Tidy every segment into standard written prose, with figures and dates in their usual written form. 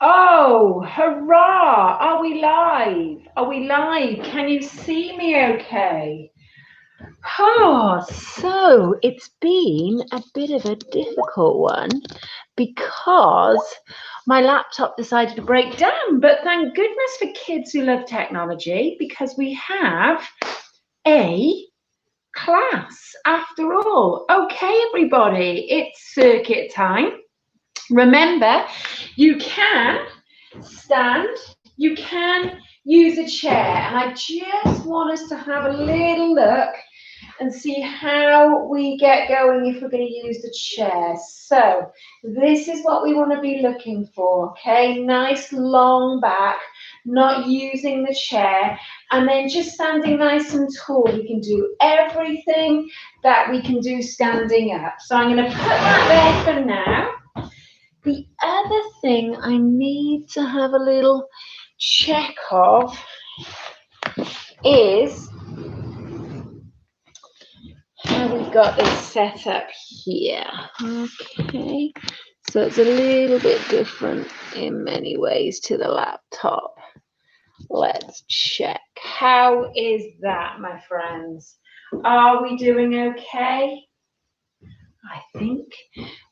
Oh, hurrah! Are we live? Are we live? Can you see me okay? Oh, so it's been a bit of a difficult one because my laptop decided to break down. But thank goodness for kids who love technology because we have a class after all. Okay, everybody, it's circuit time. Remember, you can stand, you can use a chair, and I just want us to have a little look and see how we get going if we're going to use the chair. So this is what we want to be looking for, okay? Nice long back, not using the chair, and then just standing nice and tall. We can do everything that we can do standing up. So I'm going to put that there for now. The other thing I need to have a little check of is how we've got this set up here. Okay, so it's a little bit different in many ways to the laptop. Let's check. How is that, my friends? Are we doing okay? I think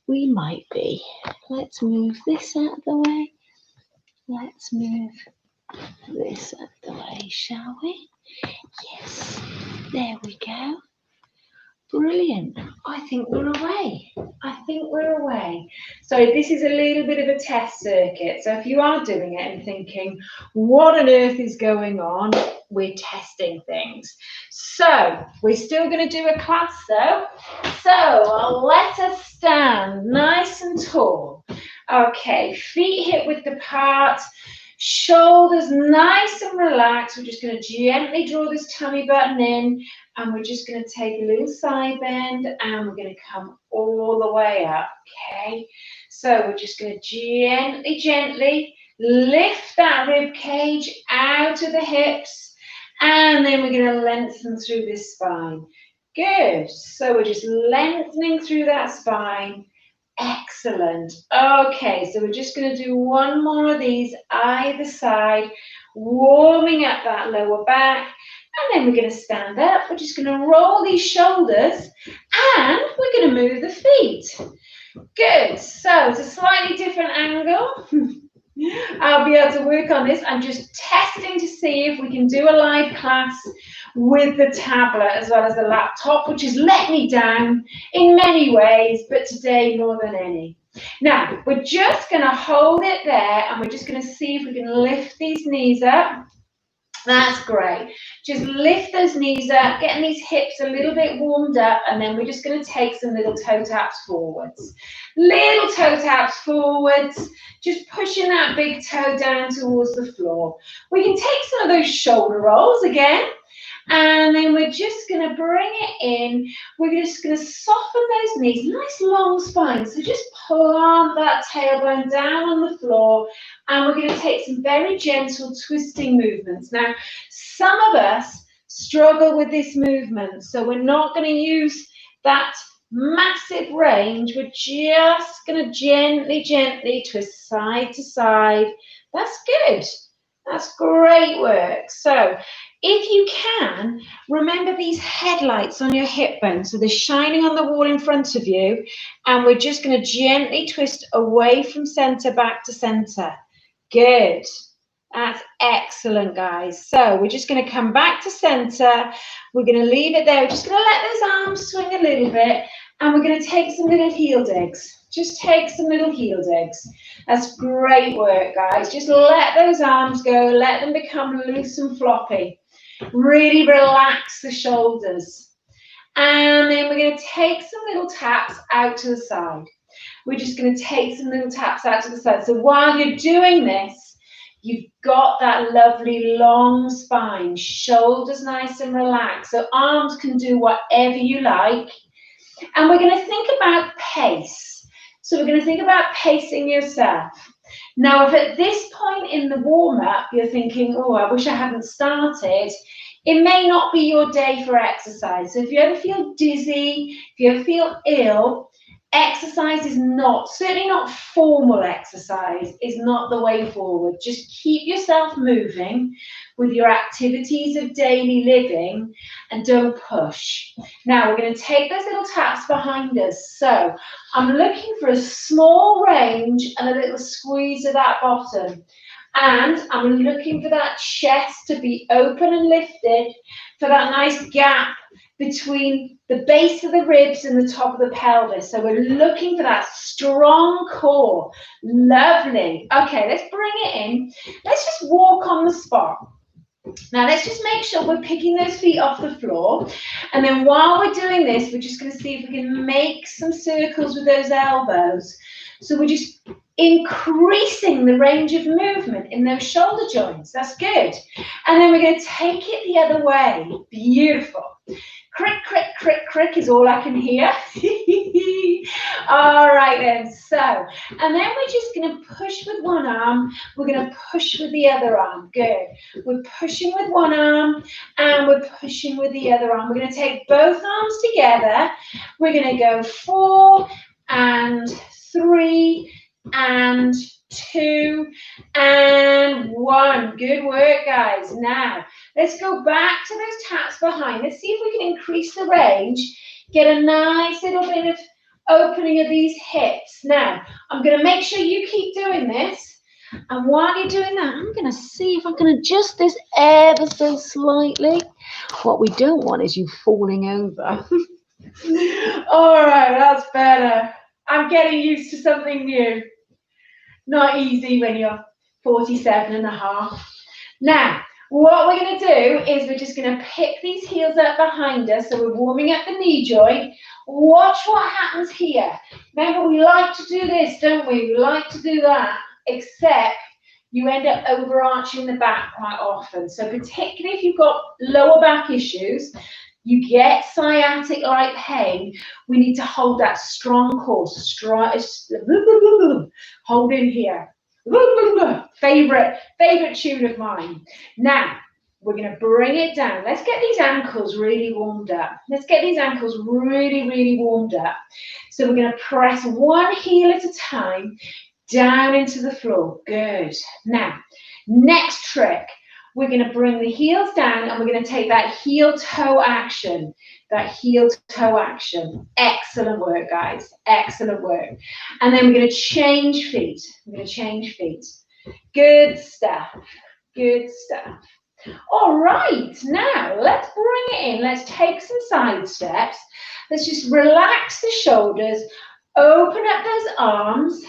we might be. Let's move this out of the way. Let's move this out of the way, shall we? Yes, there we go. Brilliant. I think we're away. So this is a little bit of a test circuit. So if you are doing it and thinking, what on earth is going on? We're testing things. So we're still going to do a class though. So let us stand nice and tall. Okay, feet hip width apart. Shoulders nice and relaxed. We're just going to gently draw this tummy button in, and we're just going to take a little side bend, and we're going to come all the way up, okay? So we're just going to gently lift that rib cage out of the hips, and then we're going to lengthen through this spine. Good. So we're just lengthening through that spine. Excellent. Okay, so we're just going to do one more of these either side, warming up that lower back, and then we're going to stand up. We're just going to roll these shoulders, and we're going to move the feet. Good. So it's a slightly different angle. I'll be able to work on this. I'm just testing to see if we can do a live class with the tablet as well as the laptop, which has let me down in many ways, but today more than any. Now, we're just going to hold it there, and we're just going to see if we can lift these knees up. That's great. Just lift those knees up, getting these hips a little bit warmed up, and then we're just going to take some little toe taps forwards. Little toe taps forwards, just pushing that big toe down towards the floor. We can take some of those shoulder rolls again, and then we're just going to bring it in. We're just going to soften those knees, nice long spine. So just plant that tailbone down on the floor, and we're going to take some very gentle twisting movements. Now, some of us struggle with this movement, so we're not going to use that massive range. We're just going to gently twist side to side. That's good. That's great work. So if you can, remember these headlights on your hip bone. So they're shining on the wall in front of you, and we're just going to gently twist away from center, back to center. Good. That's excellent, guys. So we're just going to come back to center. We're going to leave it there. We're just going to let those arms swing a little bit, and we're going to take some little heel digs. Just take some little heel digs. That's great work, guys. Just let those arms go. Let them become loose and floppy. Really relax the shoulders. And then we're going to take some little taps out to the side. We're just going to take some little taps out to the side. So while you're doing this, you've got that lovely long spine, shoulders nice and relaxed. So arms can do whatever you like. And we're going to think about pace. So we're going to think about pacing yourself. Now, if at this point in the warm-up, you're thinking, oh, I wish I hadn't started, it may not be your day for exercise. So if you ever feel dizzy, if you ever feel ill, Exercise is not, certainly not formal exercise, is not the way forward. Just keep yourself moving with your activities of daily living and don't push. Now we're going to take those little taps behind us. So I'm looking for a small range and a little squeeze of that bottom. And I'm looking for that chest to be open and lifted, for that nice gap between the base of the ribs and the top of the pelvis. So we're looking for that strong core. Lovely. Okay, let's bring it in. Let's just walk on the spot. Now let's just make sure we're picking those feet off the floor. And then while we're doing this, we're just going to see if we can make some circles with those elbows. So we're just increasing the range of movement in those shoulder joints. That's good. And then we're going to take it the other way. Beautiful. Crick, crick, crick, crick is all I can hear. All right then, so, and then we're just going to push with one arm. We're going to push with the other arm. Good. We're pushing with one arm and we're pushing with the other arm. We're going to take both arms together. We're going to go 4 and 3 and 2 and 1. Good work, guys. Now, let's go back to those taps behind. Let's see if we can increase the range, get a nice little bit of opening of these hips. Now, I'm going to make sure you keep doing this. And while you're doing that, I'm going to see if I can adjust this ever so slightly. What we don't want is you falling over. All right, that's better. I'm getting used to something new. Not easy when you're 47 and a half. Now, what we're going to do is we're just going to pick these heels up behind us. So we're warming up the knee joint. Watch what happens here. Remember, we like to do this, don't we? We like to do that, except you end up overarching the back quite often. So particularly if you've got lower back issues, you get sciatic-like pain, we need to hold that strong core. Hold in here. Favorite tune of mine. Now, we're going to bring it down. Let's get these ankles really warmed up. Let's get these ankles really, really warmed up. So we're going to press one heel at a time down into the floor. Good. Now, next trick. We're going to bring the heels down and we're going to take that heel-toe action. That heel-toe action. Excellent work, guys. Excellent work. And then we're going to change feet. We're going to change feet. Good stuff. Good stuff. All right. Now, let's bring it in. Let's take some side steps. Let's just relax the shoulders. Open up those arms.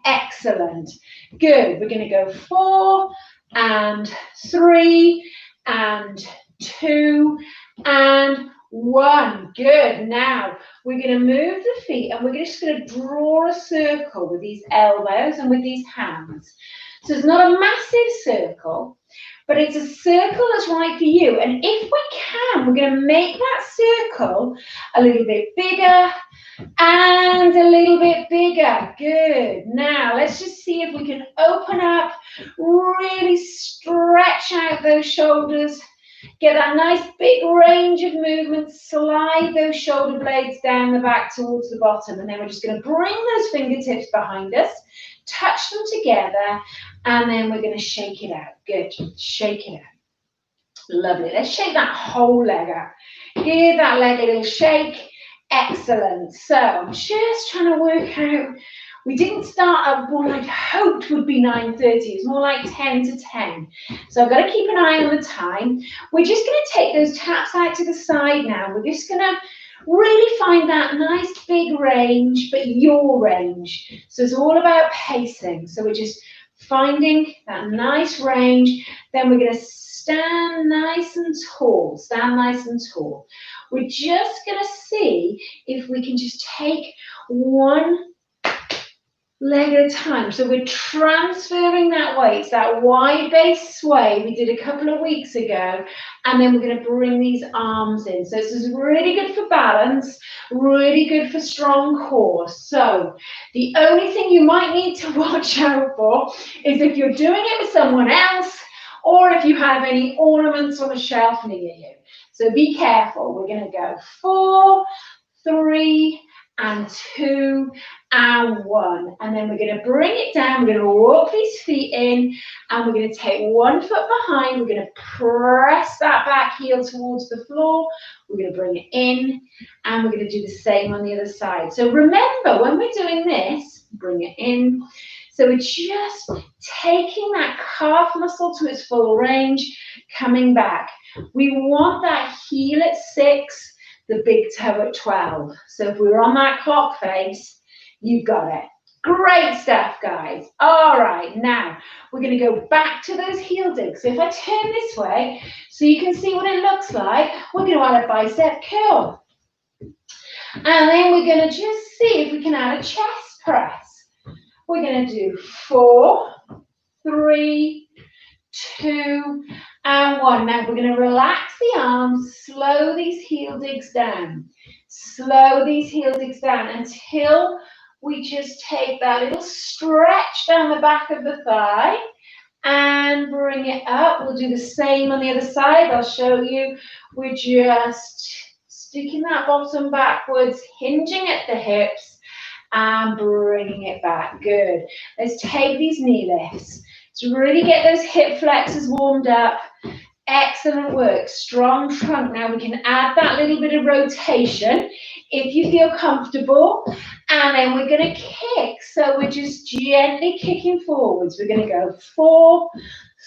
Excellent. Good. We're going to go 4 and 3 and 2 and 1. Good. Now we're going to move the feet and we're just going to draw a circle with these elbows and with these hands. So it's not a massive circle, but it's a circle that's right for you. And if we can, we're going to make that circle a little bit bigger and a little bit bigger. Good. Now, let's just see if we can open up, really stretch out those shoulders, get that nice big range of movement, slide those shoulder blades down the back towards the bottom, and then we're just going to bring those fingertips behind us, touch them together, and then we're going to shake it out. Good. Shake it out. Lovely. Let's shake that whole leg out. Give that leg a little shake. Excellent. So I'm just trying to work out. We didn't start at what I'd hoped would be 9:30. It's more like 10 to 10. So I've got to keep an eye on the time. We're just going to take those taps out to the side now. We're just going to really find that nice big range, but your range. So it's all about pacing. So we're just finding that nice range. Then we're going to stand nice and tall. Stand nice and tall. We're just going to see if we can just take one leg at a time. So we're transferring that weight, that wide base sway we did a couple of weeks ago, and then we're going to bring these arms in. So this is really good for balance, really good for strong core. So the only thing you might need to watch out for is if you're doing it with someone else or if you have any ornaments on a shelf near you. So be careful. We're going to go 4, 3, and 2 and 1. And then we're going to bring it down. We're going to walk these feet in, and we're going to take 1 foot behind. We're going to press that back heel towards the floor. We're going to bring it in, and we're going to do the same on the other side. So remember, when we're doing this, bring it in. So we're just taking that calf muscle to its full range, coming back. We want that heel at 6, the big toe at 12. So if we're on that clock face, you've got it. Great stuff, guys. All right, now we're going to go back to those heel digs. So if I turn this way so you can see what it looks like, we're going to add a bicep curl. And then we're going to just see if we can add a chest press. We're going to do 4, 3, 2, and 1. Now we're going to relax the arms, slow these heel digs down. Slow these heel digs down until we just take that little stretch down the back of the thigh and bring it up. We'll do the same on the other side. I'll show you. We're just sticking that bottom backwards, hinging at the hips, and bringing it back. Good. Let's take these knee lifts to really get those hip flexors warmed up. Excellent work. Strong trunk. Now we can add that little bit of rotation if you feel comfortable. And then we're going to kick. So we're just gently kicking forwards. We're going to go 4,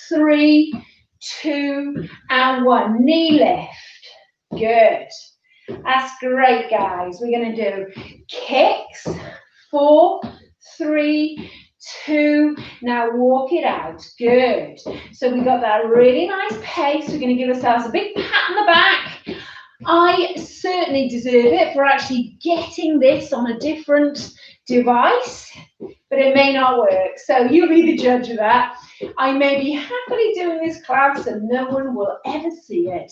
3, 2, and 1. Knee lift. Good. That's great, guys. We're going to do kicks. 4, 3, 2. Now walk it out. Good. So we got that really nice pace. We're going to give ourselves a big pat on the back. I certainly deserve it for actually getting this on a different device, but it may not work. So you be the judge of that. I may be happily doing this class and no one will ever see it.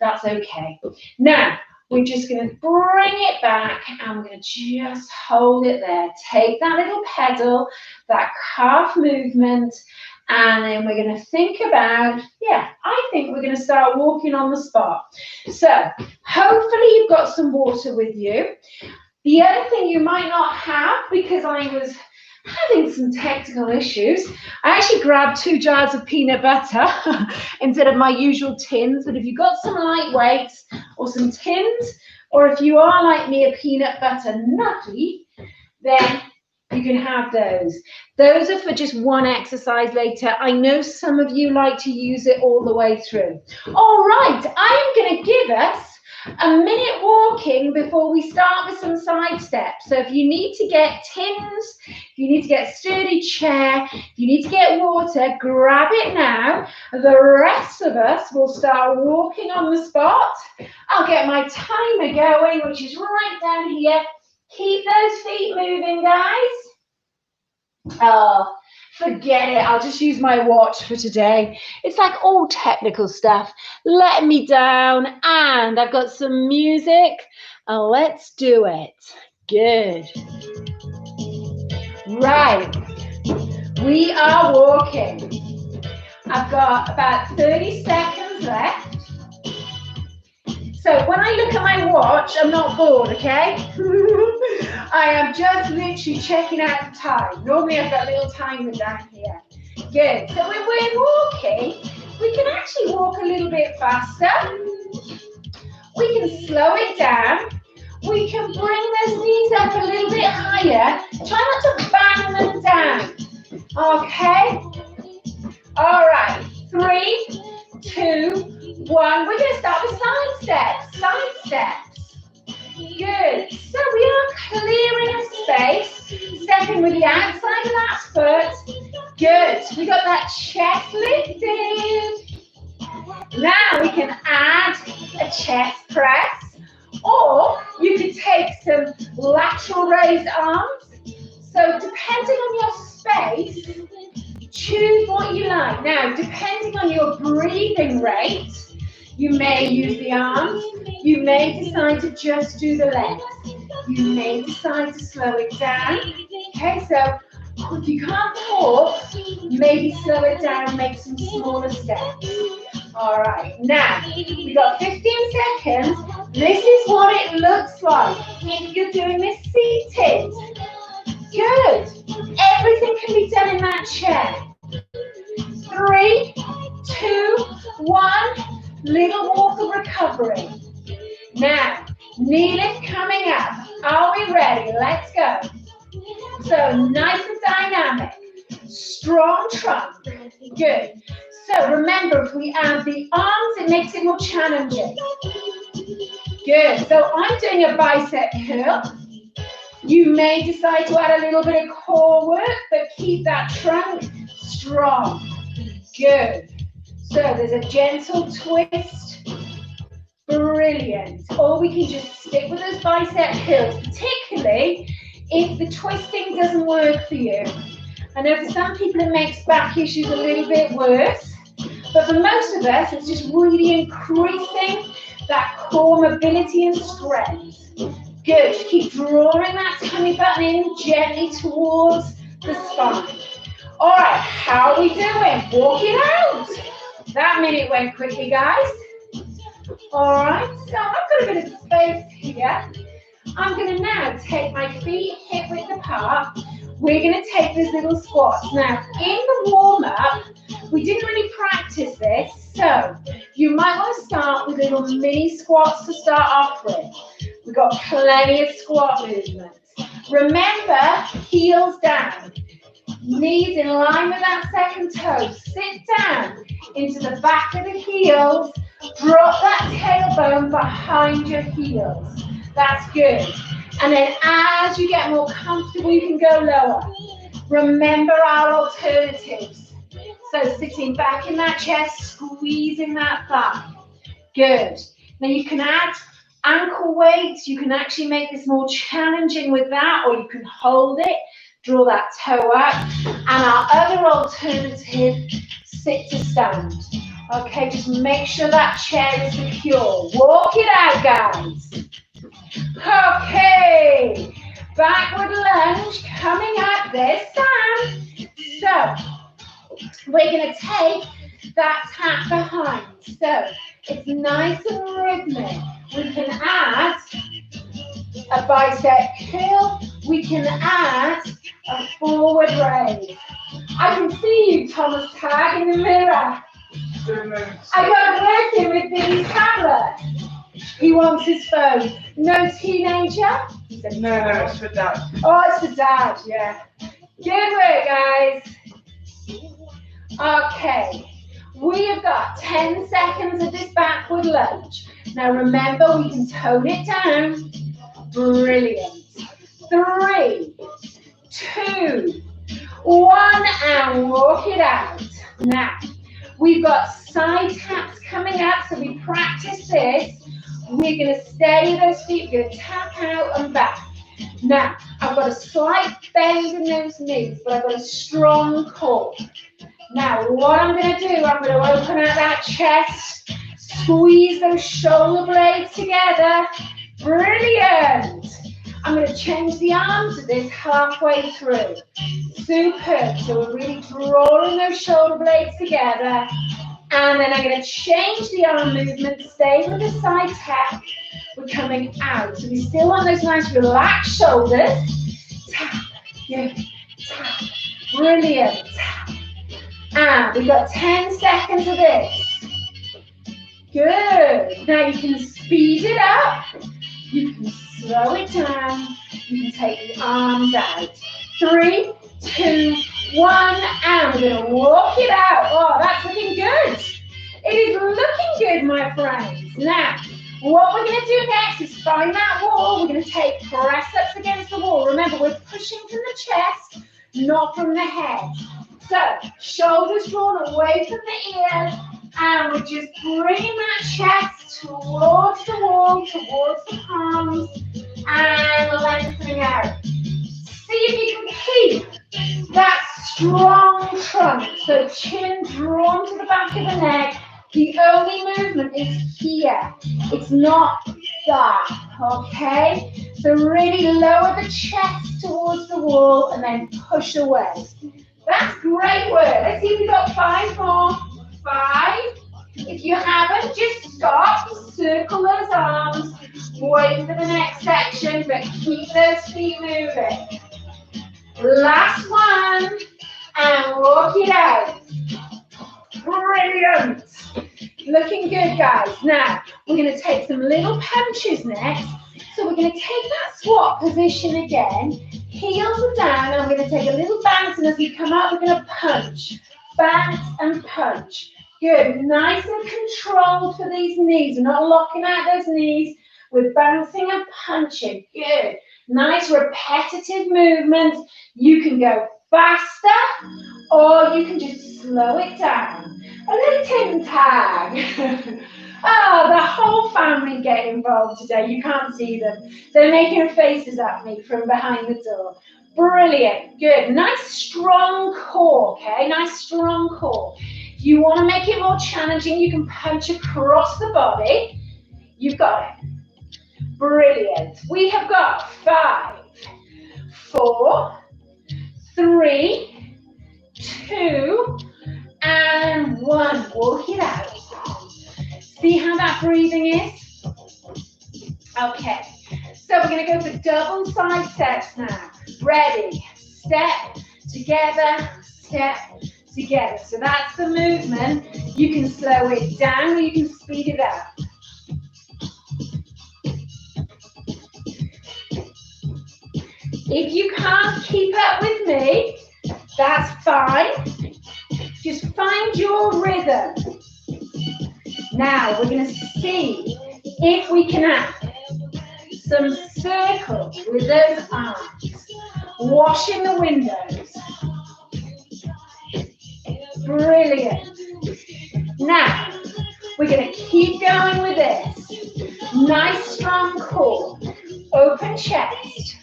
That's okay. Now, we're just going to bring it back and we're going to just hold it there. Take that little pedal, that calf movement, and then we're going to think about, I think we're going to start walking on the spot. So hopefully you've got some water with you. The other thing you might not have, because I was having some technical issues, I actually grabbed 2 jars of peanut butter instead of my usual tins. But if you've got some lightweights or some tins, or if you are like me, a peanut butter nutty, then you can have those. Those are for just one exercise later. I know some of you like to use it all the way through. All right, I am going to give us a minute walking before we start with some side steps. So if you need to get tins, if you need to get a sturdy chair, if you need to get water, grab it now. The rest of us will start walking on the spot. I'll get my timer going, which is right down here. Keep those feet moving, guys. Oh, forget it. I'll just use my watch for today. It's like all technical stuff. Let me down, and I've got some music. Let's do it. Good. Right. We are walking. I've got about 30 seconds left. So when I look at my watch, I'm not bored, okay? I am just literally checking out the time. Normally I've got a little timer down here. Good. So when we're walking, we can actually walk a little bit faster. We can slow it down. We can bring those knees up a little bit higher. Try not to bang them down. Okay? All right. 3, 2, 1. We're going to start with side steps. Side steps. Good. So we are clearing a space. Stepping with the outside of that foot. Good. We got that chest lifted. Now we can add a chest press. Or you could take some lateral raised arms. So depending on your space, choose what you like. Now, depending on your breathing rate, you may use the arms. You may decide to just do the legs. You may decide to slow it down. Okay, so if you can't walk, maybe slow it down, make some smaller steps. All right, now we've got 15 seconds. This is what it looks like. if you're doing this seated. Good. Everything can be done in that chair. 3, 2, 1. Little walk of recovery. Now, knee lift coming up. Are we ready? Let's go. So, nice and dynamic. Strong trunk. Good. So, remember, if we add the arms, it makes it more challenging. Good. So, I'm doing a bicep curl. You may decide to add a little bit of core work, but keep that trunk strong. Good. So there's a gentle twist. Brilliant. Or we can just stick with those bicep curls, particularly if the twisting doesn't work for you. I know for some people it makes back issues a little bit worse, but for most of us it's just really increasing that core mobility and strength. Good. Just keep drawing that tummy button in gently towards the spine. All right, how are we doing? Walk it out. That minute went quickly, guys. All right, so I've got a bit of space here. I'm going to now take my feet hip width apart. We're going to take these little squats. Now, in the warm-up, we didn't really practice this, so you might want to start with little mini squats to start off with. We've got plenty of squat movements. Remember, heels down. Knees in line with that second toe. Sit down into the back of the heels. Drop that tailbone behind your heels. That's good. And then as you get more comfortable, you can go lower. Remember our alternatives. So sitting back in that chest, squeezing that thigh. Good. Now you can add ankle weights. You can actually make this more challenging with that, or you can hold it. Draw that toe up. And our other alternative, sit to stand. Okay, just make sure that chair is secure. Walk it out, guys. Okay, backward lunge coming up this time. So, we're going to take that tap behind. So, it's nice and rhythmic. We can add a bicep curl. We can add a forward raise. I can see you, Thomas Tagg, in the mirror. I got him working with Billy's tablet. He wants his phone. No teenager? He said, no, it's for Dad. Oh, it's for Dad, yeah. Good work, guys. Okay. We have got 10 seconds of this backward lunge. Now remember, we can tone it down. Brilliant. 3, 2, 1, and walk it out. Now, we've got side taps coming up, so we practice this. We're going to steady those feet, we're going to tap out and back. Now, I've got a slight bend in those knees, but I've got a strong core. Now, what I'm going to do, I'm going to open out that chest, squeeze those shoulder blades together. Brilliant. I'm going to change the arms of this halfway through. Superb. So we're really drawing those shoulder blades together. And then I'm going to change the arm movement, stay with the side tap. We're coming out. So we still want those nice relaxed shoulders. Tap, yeah, tap. Brilliant. Tap. And we've got 10 seconds of this. Good. Now you can speed it up. You can slow it down. You can take the arms out. 3, 2, 1, and we're going to walk it out. Oh, that's looking good. It is looking good, my friends. Now, what we're going to do next is find that wall. We're going to take press-ups against the wall. Remember, we're pushing from the chest, not from the head. So, shoulders drawn away from the ears, and we're just bringing that chest towards the wall, towards the palms, and lengthening out. See if you can keep that strong trunk. So chin drawn to the back of the neck. The only movement is here. It's not that, okay? So really lower the chest towards the wall and then push away. That's great work. Let's see if we've got 5 more. 5, If you haven't, just stop, circle those arms, wait for the next section, but keep those feet moving. Last one, and walk it out. Brilliant. Looking good, guys. Now, we're going to take some little punches next. So we're going to take that squat position again. Heels are down, and we're going to take a little bounce, and as we come up, we're going to punch. Bounce and punch. Good. Nice and controlled for these knees. We're not locking out those knees. We're bouncing and punching. Good. Nice repetitive movement. You can go faster, or you can just slow it down. A little Tim Tag. Oh, the whole family get involved today. You can't see them. They're making faces at me from behind the door. Brilliant. Good. Nice strong core, okay? Nice strong core. If you want to make it more challenging, you can punch across the body. You've got it. Brilliant. We have got 5, 4, 3, 2, and 1. Walk it out. See how that breathing is? Okay. So we're going to go for double side steps now. Ready. Step together, step together. So that's the movement. You can slow it down or you can speed it up. If you can't keep up with me, that's fine. Just find your rhythm. Now we're going to see if we can add some circles with those arms. Washing the windows. Brilliant. Now we're going to keep going with this. Nice strong core. Open chest.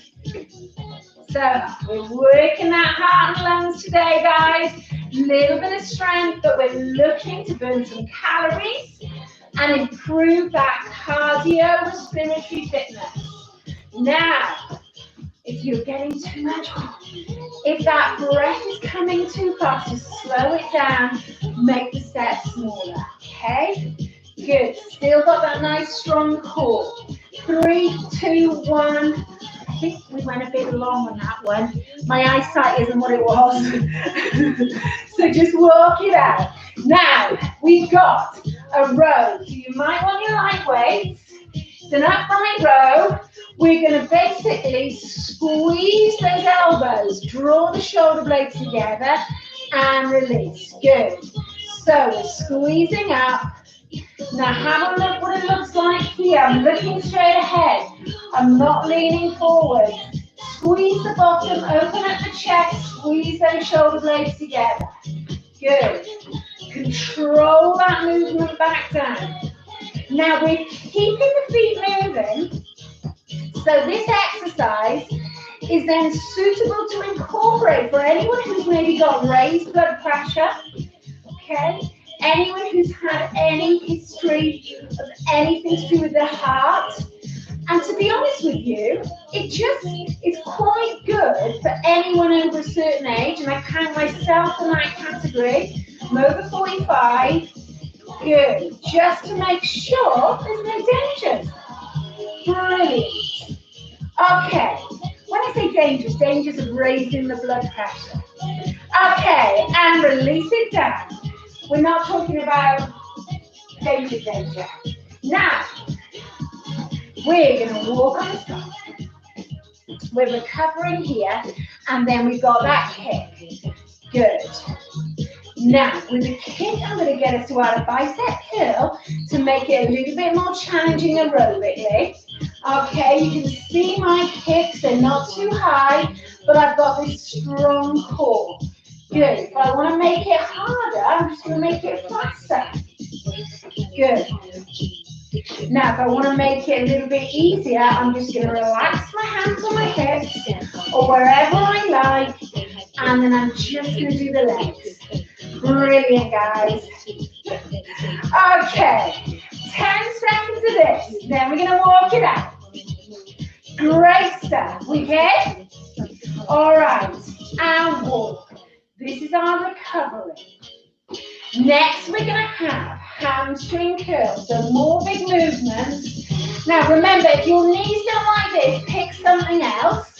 So we're working that heart and lungs today, guys. Little bit of strength, but we're looking to burn some calories and improve that cardiorespiratory fitness. Now, if you're getting too much, if that breath is coming too fast, just slow it down, make the steps smaller, okay? Good, still got that nice strong core. 3, 2, 1. I think we went a bit long on that one. My eyesight isn't what it was. So just walk it out. Now, we've got a row. So you might want your light weights. It's an upright row. We're going to basically squeeze those elbows, draw the shoulder blades together, and release. Good. So we're squeezing up. Now have a look what it looks like here. I'm looking straight ahead. I'm not leaning forward. Squeeze the bottom, open up the chest, squeeze those shoulder blades together. Good. Control that movement back down. Now we're keeping the feet moving. So this exercise is then suitable to incorporate for anyone who's maybe got raised blood pressure. Okay? Anyone who's had any history of anything to do with their heart. And to be honest with you, it's quite good for anyone over a certain age, and I count myself in that category. I'm over 45. Good. Just to make sure there's no danger. Brilliant. Okay. When I say dangerous, dangers of raising the blood pressure. Okay, and release it down. We're not talking about danger. Now, we're going to walk on the side. We're recovering here, and then we've got that kick. Good. Now, with the kick, I'm going to get us to our bicep curl to make it a little bit more challenging aerobically. Okay, you can see my kicks, they're not too high, but I've got this strong core. Good. If I want to make it harder, I'm just going to make it faster. Good. Now, if I want to make it a little bit easier, I'm just going to relax my hands on my hips or wherever I like, and then I'm just going to do the legs. Brilliant, guys. Okay, 10 seconds of this, then we're going to walk it out. Great stuff. We good? All right, and walk. This is our recovery. Next, we're going to have hamstring curl. So more big movements. Now remember, if your knees don't like this, pick something else.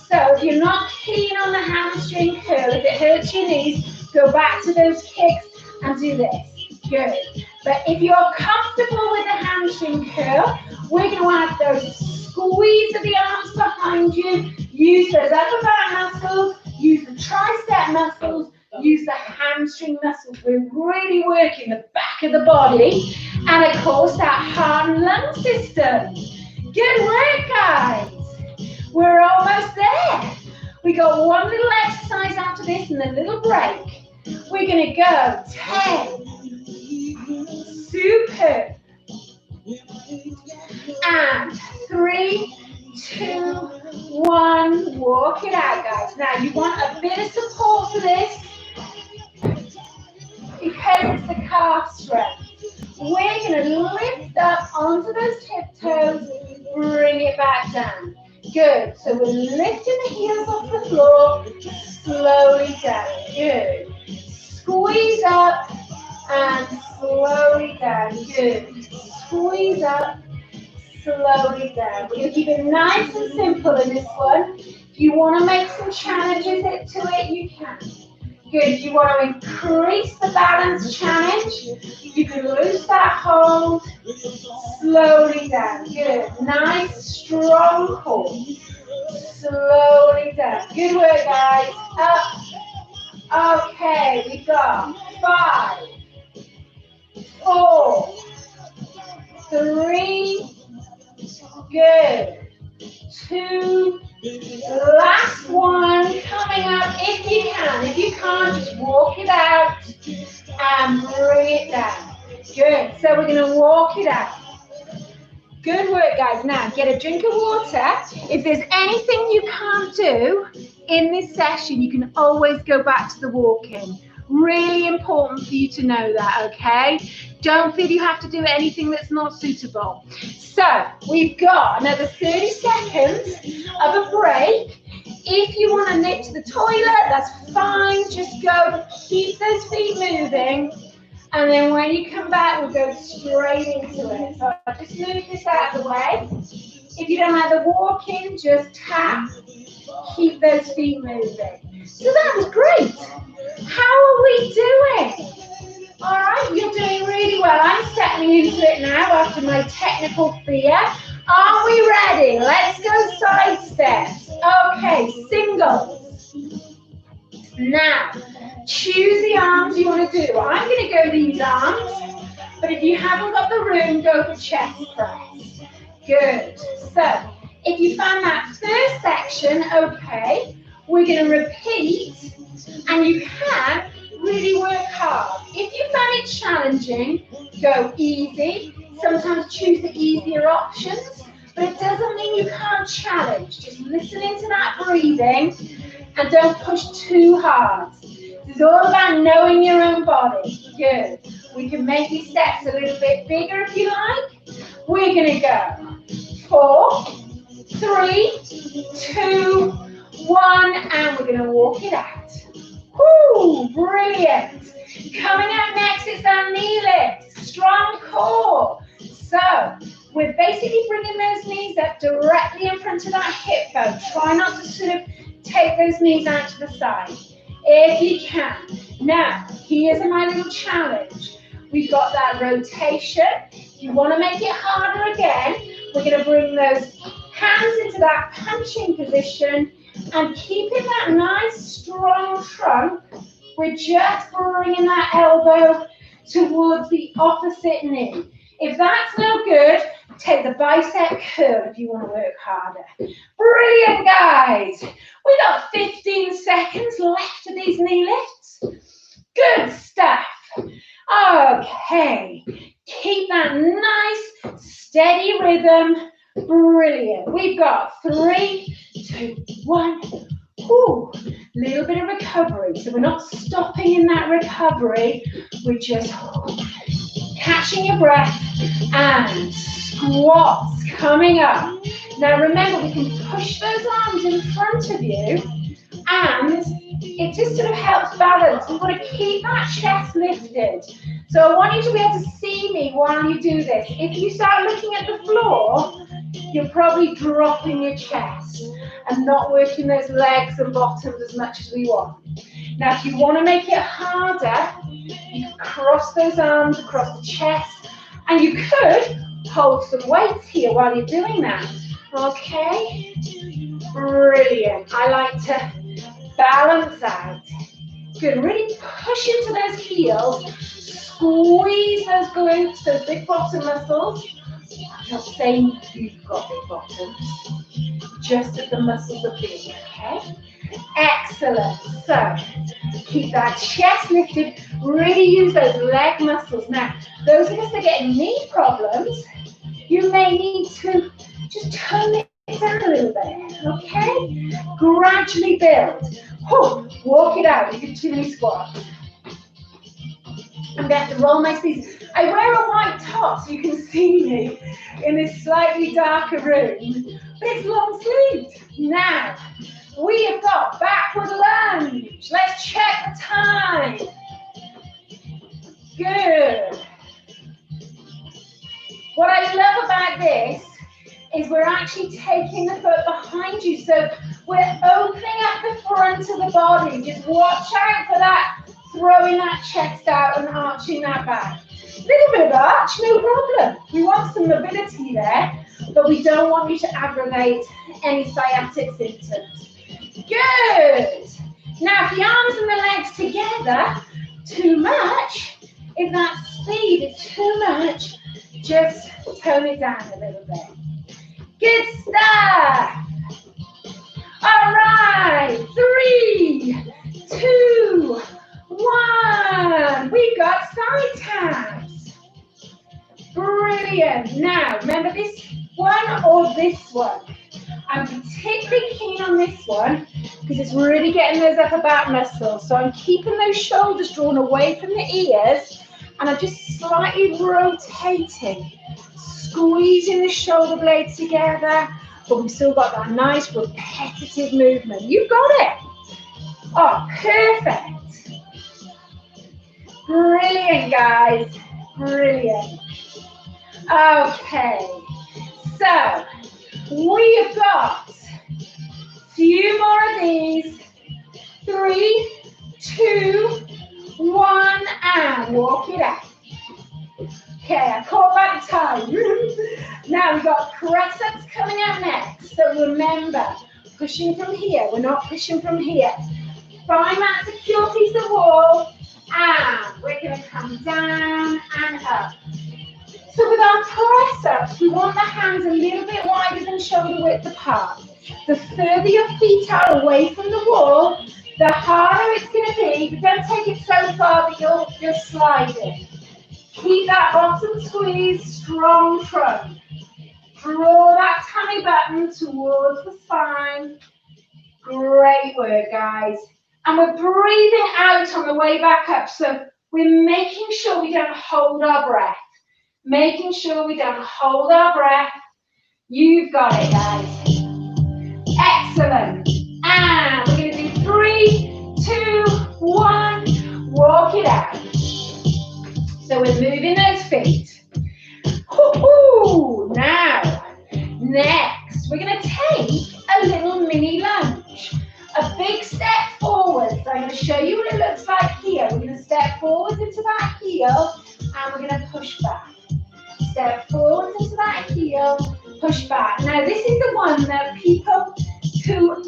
So if you're not keen on the hamstring curl, if it hurts your knees, go back to those kicks and do this. Good. But if you're comfortable with the hamstring curl, we're going to add those squeeze of the arms behind you. Use those upper back muscles, use the tricep muscles, use the hamstring muscles. We're really working the back of the body and of course that heart and lung system. Good work, guys. We're almost there. We got one little exercise after this and a little break. We're going to go 10. Super. And 3, 2, 1. Walk it out, guys. Now you want a bit of support for this because it's the calf stretch. We're going to lift up onto those tiptoes, bring it back down. Good. So we're lifting the heels off the floor, slowly down. Good. Squeeze up and slowly down. Good. Squeeze up, slowly down. We're going to keep it nice and simple in this one. If you want to make some challenges to it, you can. Good. If you want to increase the balance challenge, you can loose that hold, slowly down. Good. Nice, strong core. Slowly down. Good work, guys. Up. Okay, we got 5, 4, 3, good. 2, last one coming up if you can. If you can't, just walk it out and bring it down. Good. So we're going to walk it out. Good work, guys. Now get a drink of water. If there's anything you can't do in this session, you can always go back to the walking. Really important for you to know that, okay? Don't feel you have to do anything that's not suitable. So we've got another 30 seconds of a break. If you want to nip to the toilet, that's fine. Just go, but keep those feet moving. And then when you come back, we'll go straight into it. So I'll just move this out of the way. If you don't like the walking, just tap. Keep those feet moving. So that was great. How are we doing? All right, you're doing really well. I'm settling into it now after my technical fear. Are we ready? Let's go side steps. Okay, singles. Now, choose the arms you want to do. I'm going to go these arms, but if you haven't got the room, go for chest press. Good. So, if you found that first section okay, we're going to repeat, and you can really work hard. If you found it challenging, go easy. Sometimes choose the easier options, but it doesn't mean you can't challenge. Just listen into that breathing and don't push too hard. This is all about knowing your own body. Good. We can make these steps a little bit bigger if you like. We're going to go 4, 3, 2, 1, and we're going to walk it out. Woo, brilliant. Coming out next, it's our knee lift. Strong core. So, we're basically bringing those knees up directly in front of that hip bone. Try not to sort of take those knees out to the side, if you can. Now, here's my little challenge. We've got that rotation. If you want to make it harder again, we're going to bring those hands into that punching position and keeping that nice strong trunk. We're just bringing that elbow towards the opposite knee. If that's no good, take the bicep curl if you want to work harder. Brilliant, guys. We got 15 seconds left of these knee lifts. Good stuff. Okay. Keep that nice, steady rhythm. Brilliant. We've got 3, 2, 1. Ooh, little bit of recovery. So we're not stopping in that recovery. We're just catching your breath and squats coming up. Now remember, we can push those arms in front of you and it just sort of helps balance. We've got to keep that chest lifted. So I want you to be able to see me while you do this. If you start looking at the floor, you're probably dropping your chest and not working those legs and bottoms as much as we want. Now, if you want to make it harder, you can cross those arms across the chest, and you could hold some weights here while you're doing that. Okay? Brilliant. I like to balance out. Good. Really push into those heels. Squeeze those glutes, those big bottom muscles. I'm not saying you've got big bottoms, just that the muscles are big, okay? Excellent. So, keep that chest lifted. Really use those leg muscles. Now, those of us that get knee problems, you may need to just tone it down a little bit, okay? Gradually build. Walk it out. You can chimney squat. I'm going to have to roll my sleeves. I wear a white top so you can see me in this slightly darker room, but it's long sleeved. Now, we have got backward lunge. Let's check the time. Good. What I love about this is we're actually taking the foot behind you, so we're opening up the front of the body. Just watch out for that, throwing that chest out and arching that back. Little bit of arch, no problem. We want some mobility there, but we don't want you to aggravate any sciatic symptoms. Good. Now, if the arms and the legs together, too much, if that speed is too much, just tone it down a little bit. Good stuff. All right, 3, 2, 1. We've got side taps. Brilliant. Now, remember this one or this one? I'm particularly keen on this one because it's really getting those upper back muscles. So I'm keeping those shoulders drawn away from the ears, and I'm just slightly rotating, squeezing the shoulder blades together, but we've still got that nice repetitive movement. You've got it. Oh, perfect. Brilliant, guys. Brilliant. Okay, so we've got a few more of these. 3, 2, 1, and walk it out. Okay, I caught that time. Now we've got crescents coming out next. So remember, pushing from here. We're not pushing from here. Find that secure piece of wall, and we're going to come down and up. So with our press-ups, we want the hands a little bit wider than shoulder width apart. The further your feet are away from the wall, the harder it's going to be, but don't take it so far that you're sliding. Keep that bottom squeeze, strong trunk. Draw that tummy button towards the spine. Great work, guys. And we're breathing out on the way back up, so we're making sure we don't hold our breath. Making sure we don't hold our breath. You've got it, guys. Excellent. And we're going to do 3, 2, 1. Walk it out. So we're moving those feet. Now, next, we're going to take a little mini lunge. A big step forward. So I'm going to show you what it looks like here. We're going to step forward into that heel, and we're going to push back. Step forward into that heel, push back. Now, this is the one that people who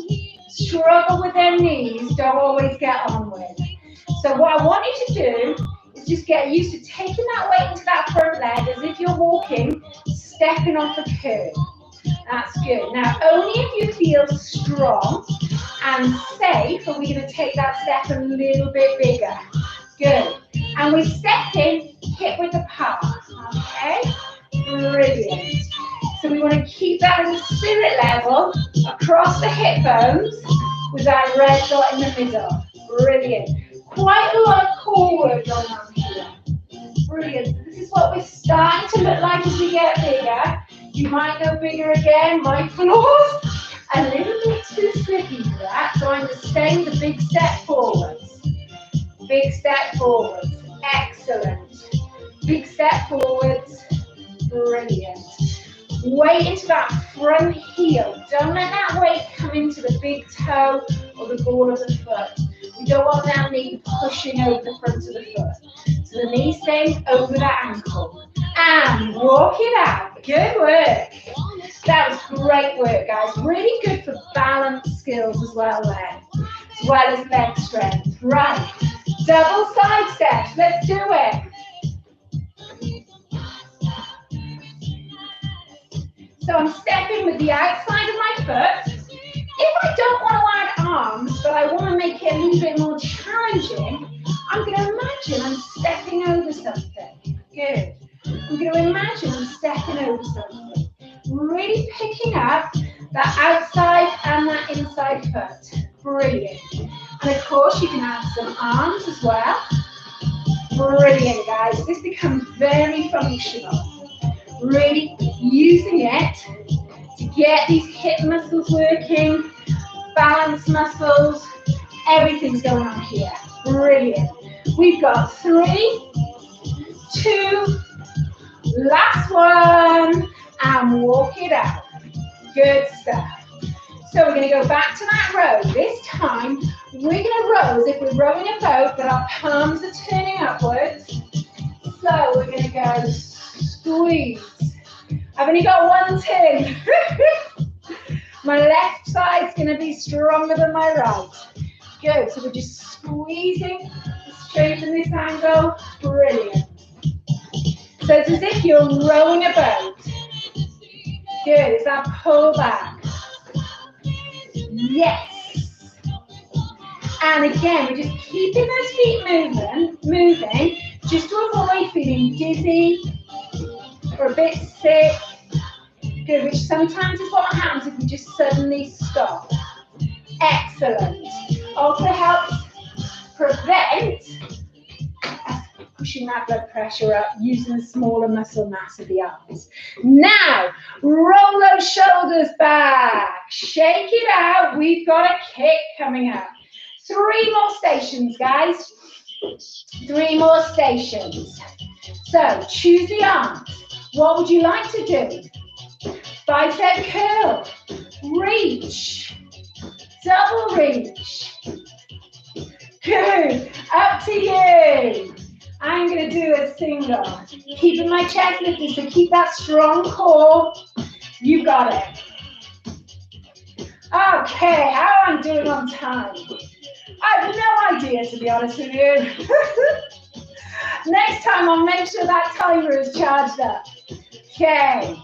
struggle with their knees don't always get on with. So what I want you to do is just get used to taking that weight into that front leg as if you're walking, stepping off a curb. That's good. Now, only if you feel strong and safe are we going to take that step a little bit bigger. Good. And we're stepping hip width apart. Okay? Brilliant. So we want to keep that at a spirit level across the hip bones with that red dot in the middle. Brilliant. Quite a lot of core work going on here. Brilliant. This is what we're starting to look like as we get bigger. You might go bigger again. My floor's a little bit too slippy for that, so I'm just staying the big step forwards. Big step forwards. Excellent. Big step forwards. Brilliant. Weight into that front heel. Don't let that weight come into the big toe or the ball of the foot. We don't want that knee pushing over the front of the foot. So the knee staying over that ankle. And walk it out. Good work. That was great work, guys. Really good for balance skills as well there, as well as leg strength. Right. Double side steps. Let's do it. So I'm stepping with the outside of my foot. If I don't want to add arms, but I want to make it a little bit more challenging, I'm going to imagine I'm stepping over something. Good. I'm going to imagine I'm stepping over something. Really picking up that outside and that inside foot. Brilliant. And of course you can add some arms as well. Brilliant, guys. This becomes very functional. Really using it to get these hip muscles working, balance muscles, everything's going on here. Brilliant. We've got 3, 2, last one, and walk it out. Good stuff. So we're going to go back to that row. This time, we're going to row as if we're rowing a boat, but our palms are turning upwards. So we're going to go squeeze. I've only got one turn. My left side's going to be stronger than my right. Good. So we're just squeezing to straighten this angle. Brilliant. So it's as if you're rowing a boat. Good. Is that pull back? Yes. And again, we're just keeping those feet moving, just to avoid feeling dizzy or a bit sick. Good, which sometimes is what happens if we just suddenly stop. Excellent. Also helps prevent us pushing that blood pressure up using the smaller muscle mass of the arms. Now, roll those shoulders back. Shake it out. We've got a kick coming up. 3 more stations, guys. 3 more stations. So, choose the arms. What would you like to do? Bicep curl. Reach. Double reach. Good. Up to you. I'm going to do a single. Keeping my chest lifted, so keep that strong core. You got it. Okay, how I'm doing on time? I have no idea, to be honest with you. Next time I'll make sure that timer is charged up. Okay.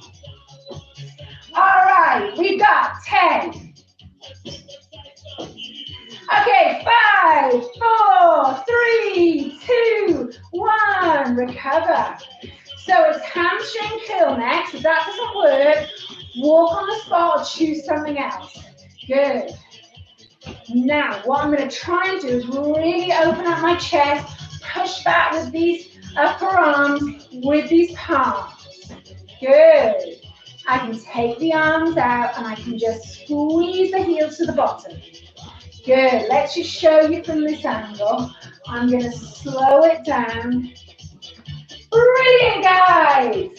All right, we've got 10. Okay, 5, 4, 3, 2, 1. Recover. So it's hamstring curl next. If that doesn't work, walk on the spot or choose something else. Good. Now, what I'm going to try and do is really open up my chest, push back with these upper arms, with these palms. Good. I can take the arms out and I can just squeeze the heels to the bottom. Good. Let's just show you from this angle. I'm going to slow it down. Brilliant, guys.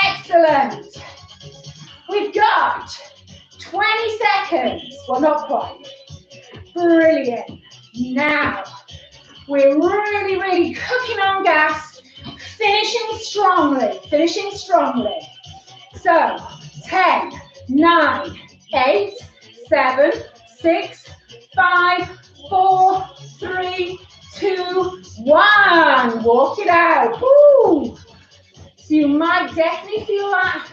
Excellent. We've got 20 seconds. Well, not quite. Brilliant. Now, we're really, really cooking on gas. Finishing strongly. Finishing strongly. So, 10, 9, 8, 7, 6, 5, 4, 3, 2, 1. Walk it out. Woo. So you might definitely feel that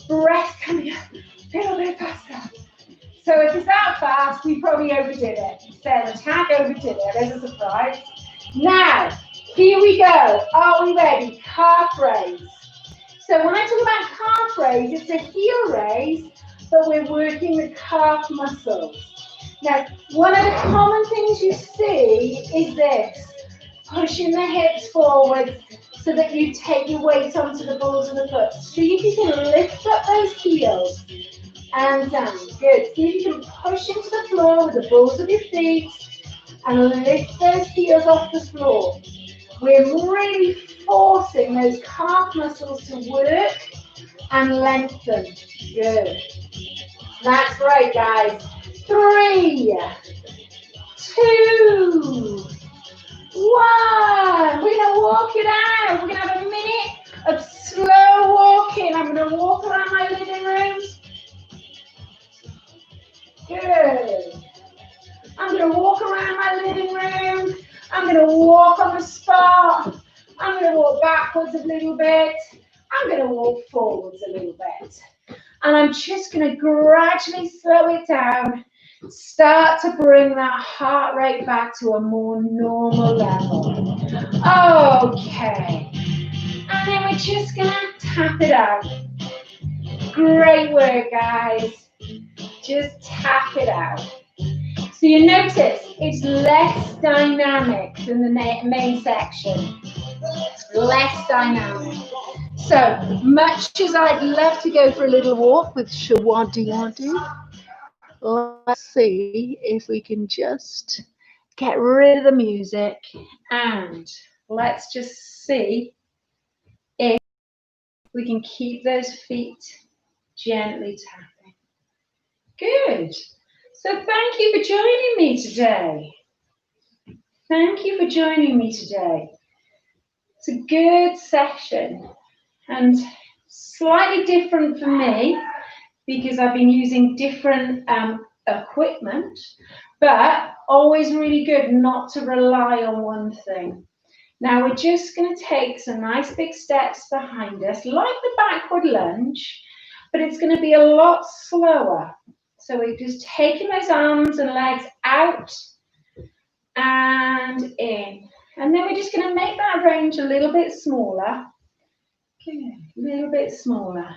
breath coming up a little bit faster. So if it's that fast, we probably overdid it. Sarah Tagg overdid it. There's a surprise. Now, here we go. Are we ready? Calf raise. So when I talk about calf raise, it's a heel raise, but we're working the calf muscles. Now, one of the common things you see is this, pushing the hips forward so that you take your weight onto the balls of the foot. See if you can lift up those heels and down. Good. See if you can push into the floor with the balls of your feet and lift those heels off the floor. We're really forcing those calf muscles to work and lengthen. Good. That's great, guys. 3, 2, 1. We're going to walk it out. We're going to have a minute of slow walking. I'm going to walk around my living room. Good. I'm going to walk around my living room. I'm going to walk on the spot. I'm going to walk backwards a little bit. I'm going to walk forwards a little bit. And I'm just going to gradually slow it down. Start to bring that heart rate back to a more normal level. Okay. And then we're just going to tap it out. Great work, guys. Just tap it out. So you notice it's less dynamic than the main section. Less dynamic. So much as I'd love to go for a little walk with Shawadi, let's see if we can just get rid of the music and let's just see if we can keep those feet gently tapping. Good. So thank you for joining me today. Thank you for joining me today. It's a good session and slightly different for me because I've been using different equipment, but always really good not to rely on one thing. Now we're just going to take some nice big steps behind us, like the backward lunge, but it's going to be a lot slower. So we're just taking those arms and legs out and in. And then we're just going to make that range a little bit smaller. Good, a little bit smaller.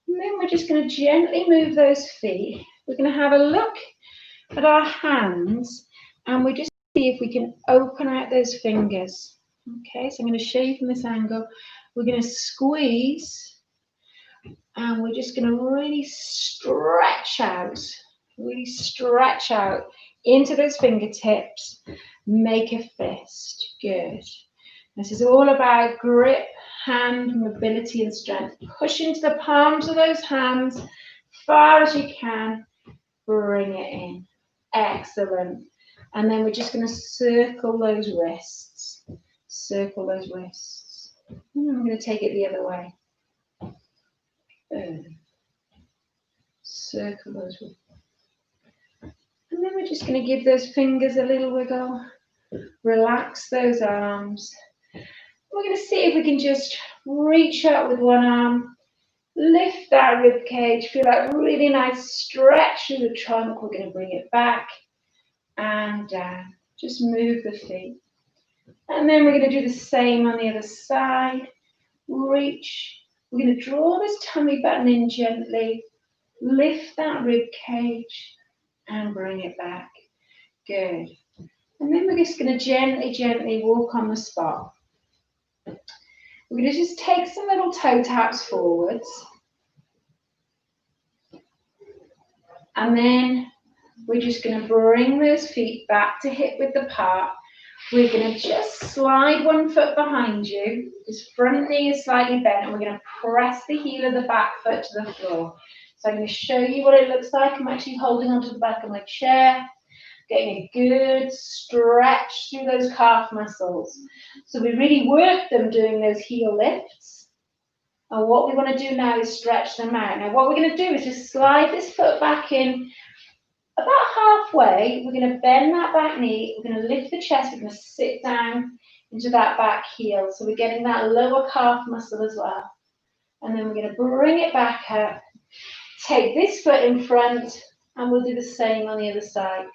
And then we're just going to gently move those feet. We're going to have a look at our hands and we just see if we can open out those fingers. Okay, so I'm going to show you from this angle. We're going to squeeze and we're just going to really stretch out into those fingertips. Make a fist. Good. This is all about grip, hand mobility and strength. Push into the palms of those hands far as you can. Bring it in. Excellent. And then we're just going to circle those wrists. Circle those wrists. And I'm going to take it the other way. Circle those wrists. And then we're just going to give those fingers a little wiggle. Relax those arms. We're going to see if we can just reach up with one arm. Lift that rib cage. Feel that really nice stretch through the trunk. We're going to bring it back and down. Just move the feet. And then we're going to do the same on the other side. Reach. We're going to draw this tummy button in gently. Lift that rib cage and bring it back. Good. And then we're just going to gently walk on the spot. We're going to just take some little toe taps forwards. And then we're just going to bring those feet back to hip width apart. We're going to just slide one foot behind you. This front knee is slightly bent and we're going to press the heel of the back foot to the floor. So I'm going to show you what it looks like. I'm actually holding onto the back of my chair. Getting a good stretch through those calf muscles. So we really work them doing those heel lifts. And what we want to do now is stretch them out. Now what we're going to do is just slide this foot back in about halfway. We're going to bend that back knee. We're going to lift the chest. We're going to sit down into that back heel. So we're getting that lower calf muscle as well. And then we're going to bring it back up. Take this foot in front and we'll do the same on the other side.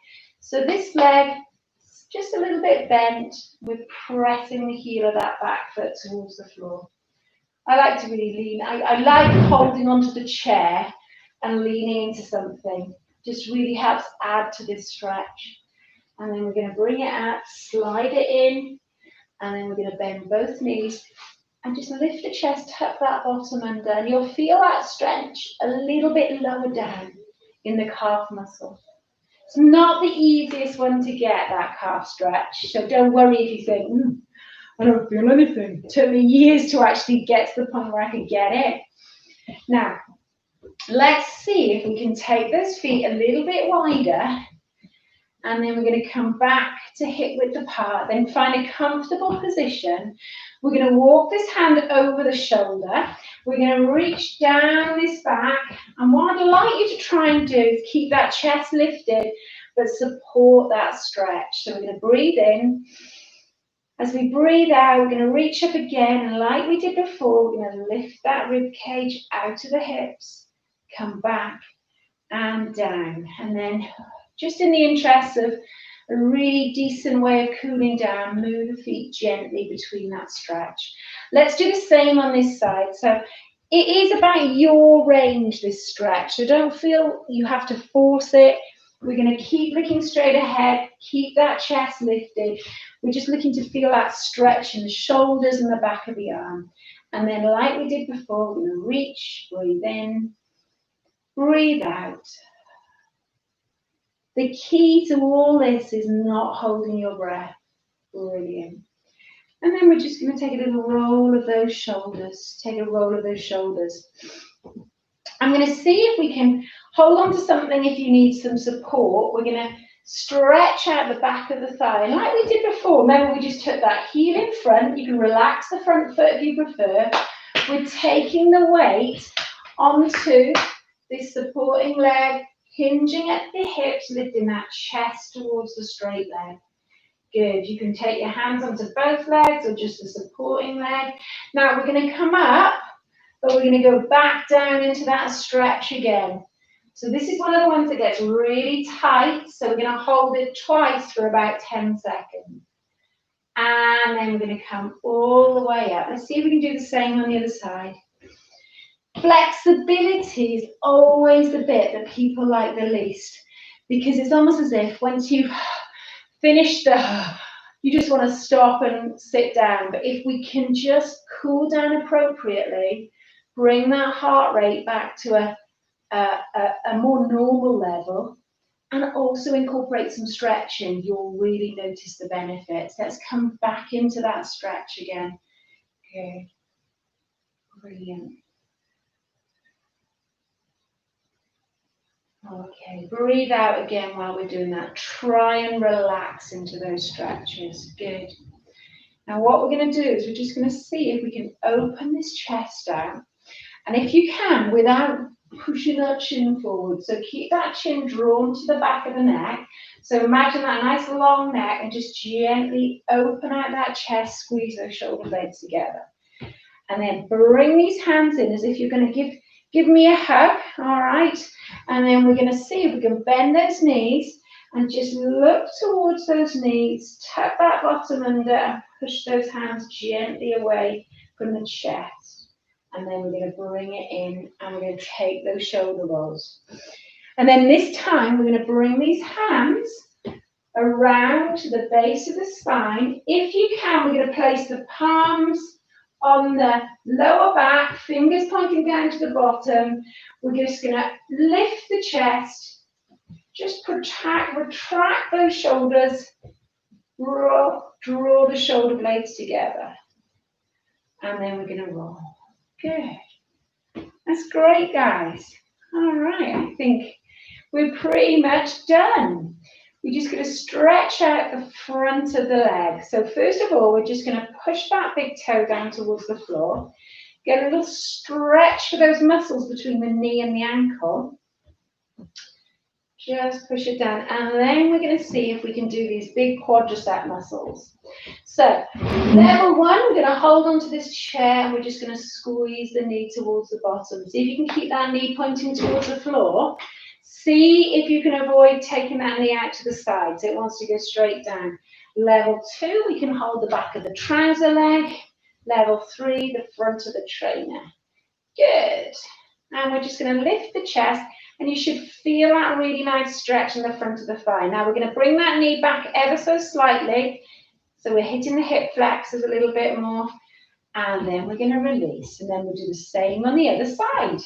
So this leg is just a little bit bent. We're pressing the heel of that back foot towards the floor. I like to really lean. I like holding onto the chair and leaning into something. Just really helps add to this stretch. And then we're going to bring it out, slide it in, and then we're going to bend both knees and just lift the chest, tuck that bottom under, and you'll feel that stretch a little bit lower down in the calf muscle. It's not the easiest one to get, that calf stretch. So don't worry if you think, I don't feel anything. It took me years to actually get to the point where I could get it. Now, let's see if we can take those feet a little bit wider, and then we're going to come back to hip width apart, then find a comfortable position. We're going to walk this hand over the shoulder. We're going to reach down this back, and what I'd like you to try and do is keep that chest lifted, but support that stretch. So we're going to breathe in. As we breathe out, we're going to reach up again, and like we did before, we're going to lift that rib cage out to the hips, come back and down, and then just in the interest of a really decent way of cooling down, move the feet gently between that stretch. Let's do the same on this side. So it is about your range, this stretch, so don't feel you have to force it. We're going to keep looking straight ahead, keep that chest lifted. We're just looking to feel that stretch in the shoulders and the back of the arm. And then like we did before, we're going to reach, breathe in, breathe out. The key to all this is not holding your breath. Brilliant. And then we're just going to take a little roll of those shoulders. Take a roll of those shoulders. I'm going to see if we can hold on to something if you need some support. We're going to stretch out the back of the thigh. And like we did before, remember we just took that heel in front. You can relax the front foot if you prefer. We're taking the weight onto this supporting leg, hinging at the hips, lifting that chest towards the straight leg. Good. You can take your hands onto both legs or just the supporting leg. Now we're going to come up, but we're going to go back down into that stretch again. So this is one of the ones that gets really tight. So we're going to hold it twice for about 10 seconds. And then we're going to come all the way up. Let's see if we can do the same on the other side. Flexibility is always the bit that people like the least, because it's almost as if once you've finished you just want to stop and sit down. But if we can just cool down appropriately, bring that heart rate back to a more normal level, and also incorporate some stretching, you'll really notice the benefits. Let's come back into that stretch again. Good. Brilliant. Okay, breathe out again while we're doing that. Try and relax into those stretches. Good. Now what we're going to do is we're just going to see if we can open this chest out. And if you can, without pushing that chin forward. So keep that chin drawn to the back of the neck. So imagine that nice long neck and just gently open out that chest, squeeze those shoulder blades together. And then bring these hands in as if you're going to give me a hug, all right? And then we're going to see if we can bend those knees and just look towards those knees, tuck that bottom under and push those hands gently away from the chest. And then we're going to bring it in and we're going to take those shoulder rolls. And then this time we're going to bring these hands around to the base of the spine. If you can, we're going to place the palms on the lower back, fingers pointing down to the bottom. We're just going to lift the chest, just retract those shoulders, draw the shoulder blades together. And then we're going to roll. Good. That's great, guys. All right, I think we're pretty much done. We're just going to stretch out the front of the leg. So first of all, we're just going to push that big toe down towards the floor. Get a little stretch for those muscles between the knee and the ankle. Just push it down. And then we're going to see if we can do these big quadricep muscles. So level one, we're going to hold onto this chair and we're just going to squeeze the knee towards the bottom. See if you can keep that knee pointing towards the floor. See if you can avoid taking that knee out to the side, so it wants to go straight down. Level two, we can hold the back of the trouser leg. Level three, the front of the trainer. Good. And we're just going to lift the chest, and you should feel that really nice stretch in the front of the thigh. Now we're going to bring that knee back ever so slightly, so we're hitting the hip flexors a little bit more. and then we're going to release, and then we'll do the same on the other side.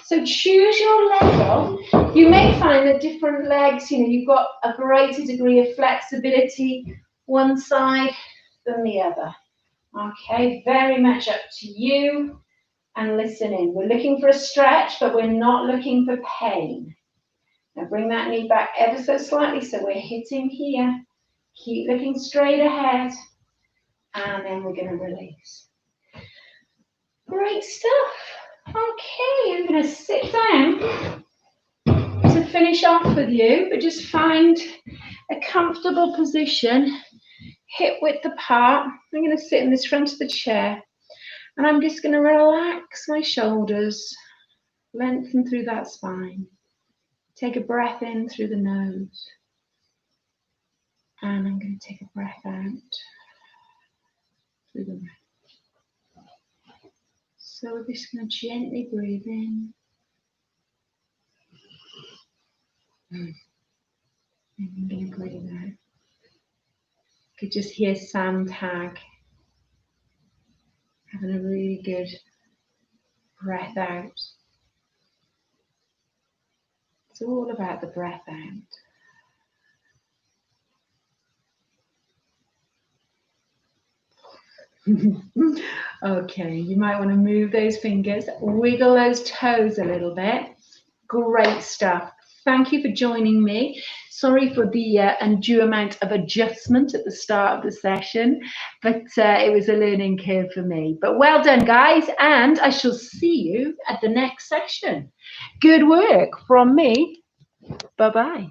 So choose your level. You may find that different legs, you've got a greater degree of flexibility one side than the other. Okay, very much up to you. And listen in. We're looking for a stretch, but we're not looking for pain. Now bring that knee back ever so slightly, so we're hitting here. Keep looking straight ahead, and then we're going to release. Great stuff. Okay, I'm going to sit down to finish off with you, but just find a comfortable position, hip width apart. I'm going to sit in this front of the chair, and I'm just going to relax my shoulders, lengthen through that spine. Take a breath in through the nose, and I'm going to take a breath out through the mouth. So we're just going to gently breathe in. And I'm going to breathe out. You could just hear Sarah Tagg having a really good breath out. It's all about the breath out. Okay, you might want to move those fingers, wiggle those toes a little bit. Great stuff. Thank you for joining me. Sorry for the undue amount of adjustment at the start of the session, but it was a learning curve for me. But well done, guys, and I shall see you at the next session. Good work from me. Bye-bye.